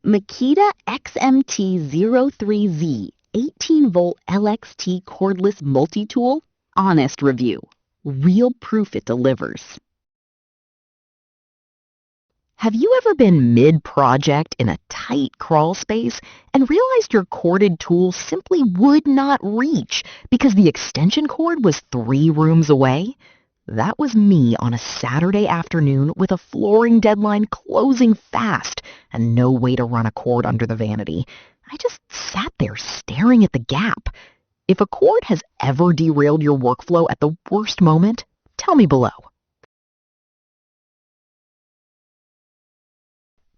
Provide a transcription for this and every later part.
Makita XMT03Z 18V LXT Cordless Multi-Tool, honest review. Real proof it delivers. Have you ever been mid-project in a tight crawl space and realized your corded tool simply would not reach because the extension cord was 3 rooms away? That was me on a Saturday afternoon with a flooring deadline closing fast and no way to run a cord under the vanity. I just sat there staring at the gap. If a cord has ever derailed your workflow at the worst moment, tell me below.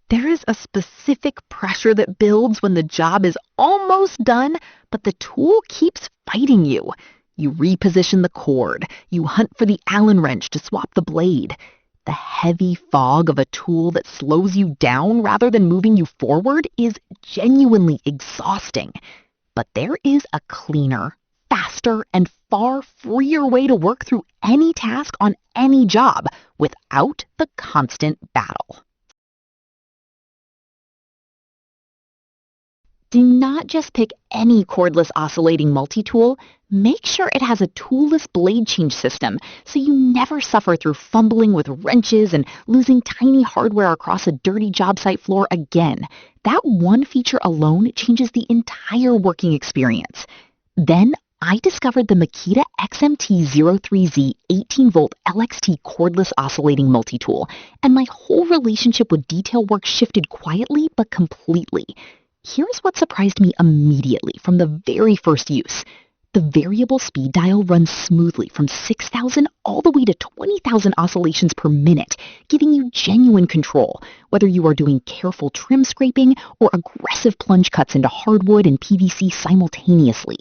There is a specific pressure that builds when the job is almost done, but the tool keeps fighting you. You reposition the cord. You hunt for the Allen wrench to swap the blade. The heavy fog of a tool that slows you down rather than moving you forward is genuinely exhausting. But there is a cleaner, faster, and far freer way to work through any task on any job without the constant battle. Do not just pick any cordless oscillating multi-tool. Make sure it has a toolless blade change system so you never suffer through fumbling with wrenches and losing tiny hardware across a dirty job site floor again. That one feature alone changes the entire working experience. Then I discovered the Makita XMT03Z 18V LXT cordless oscillating multi-tool, and my whole relationship with detail work shifted quietly but completely. Here's what surprised me immediately from the very first use. The variable speed dial runs smoothly from 6,000 all the way to 20,000 oscillations per minute, giving you genuine control, whether you are doing careful trim scraping or aggressive plunge cuts into hardwood and PVC simultaneously.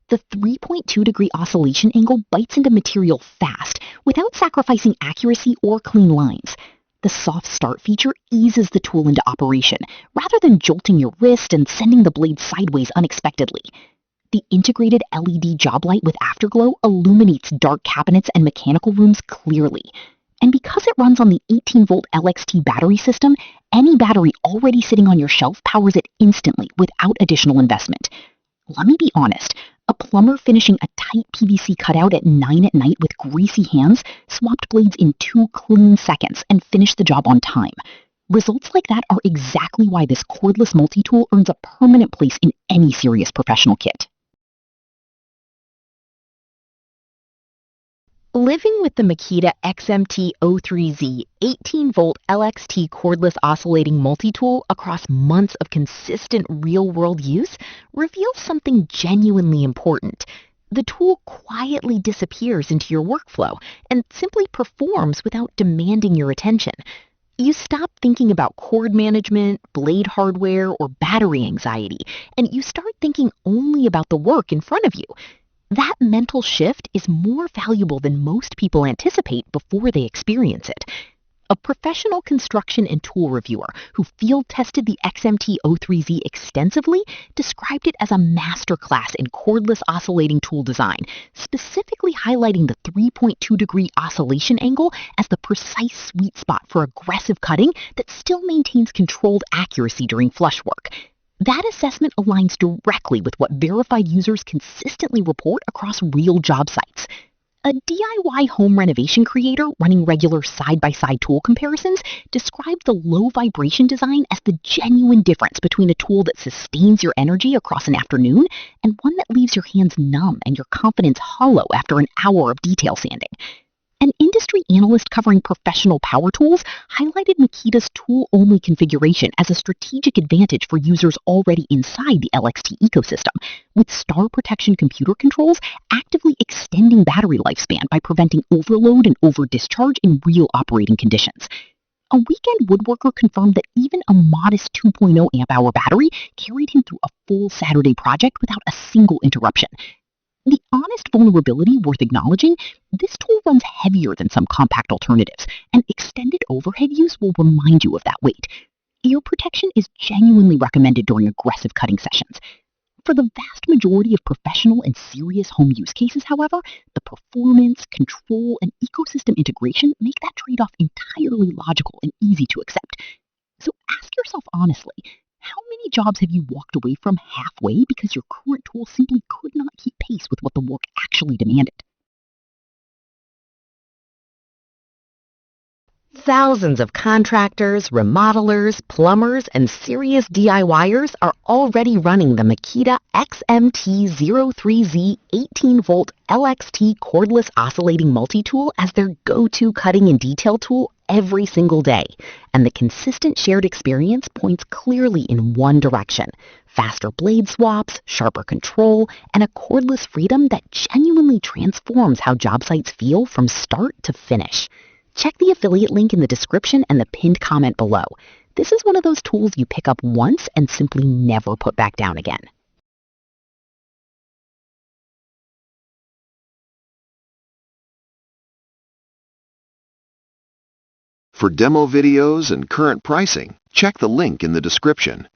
The 3.2-degree oscillation angle bites into material fast without sacrificing accuracy or clean lines. The soft start feature eases the tool into operation, rather than jolting your wrist and sending the blade sideways unexpectedly. The integrated LED job light with afterglow illuminates dark cabinets and mechanical rooms clearly. And because it runs on the 18V LXT battery system, any battery already sitting on your shelf powers it instantly without additional investment. Let me be honest. A plumber finishing a tight PVC cutout at 9 at night with greasy hands swapped blades in 2 clean seconds and finished the job on time. Results like that are exactly why this cordless multi-tool earns a permanent place in any serious professional kit. Living with the Makita XMT03Z 18V LXT cordless oscillating multi-tool across months of consistent real-world use reveals something genuinely important. The tool quietly disappears into your workflow and simply performs without demanding your attention. You stop thinking about cord management, blade hardware, or battery anxiety, and you start thinking only about the work in front of you. That mental shift is more valuable than most people anticipate before they experience it. A professional construction and tool reviewer who field tested the XMT03Z extensively described it as a masterclass in cordless oscillating tool design, specifically highlighting the 3.2-degree oscillation angle as the precise sweet spot for aggressive cutting that still maintains controlled accuracy during flush work. That assessment aligns directly with what verified users consistently report across real job sites. A DIY home renovation creator running regular side-by-side tool comparisons described the low vibration design as the genuine difference between a tool that sustains your energy across an afternoon and one that leaves your hands numb and your confidence hollow after an hour of detail sanding. An industry analyst covering professional power tools highlighted Makita's tool-only configuration as a strategic advantage for users already inside the LXT ecosystem, with star protection computer controls actively extending battery lifespan by preventing overload and over-discharge in real operating conditions. A weekend woodworker confirmed that even a modest 2.0 amp-hour battery carried him through a full Saturday project without a single interruption. The honest vulnerability worth acknowledging, this tool runs heavier than some compact alternatives, and extended overhead use will remind you of that weight. Ear protection is genuinely recommended during aggressive cutting sessions. For the vast majority of professional and serious home use cases, however, the performance, control, and ecosystem integration make that trade-off entirely logical and easy to accept. So ask yourself honestly, jobs have you walked away from halfway because your current tool simply could not keep pace with what the work actually demanded? Thousands of contractors, remodelers, plumbers, and serious DIYers are already running the Makita XMT03Z 18V LXT Cordless Oscillating Multi-Tool as their go-to cutting and detail tool every single day. And the consistent shared experience points clearly in one direction: faster blade swaps, sharper control, and a cordless freedom that genuinely transforms how job sites feel from start to finish. Check the affiliate link in the description and the pinned comment below. This is one of those tools you pick up once and simply never put back down again. For demo videos and current pricing, check the link in the description.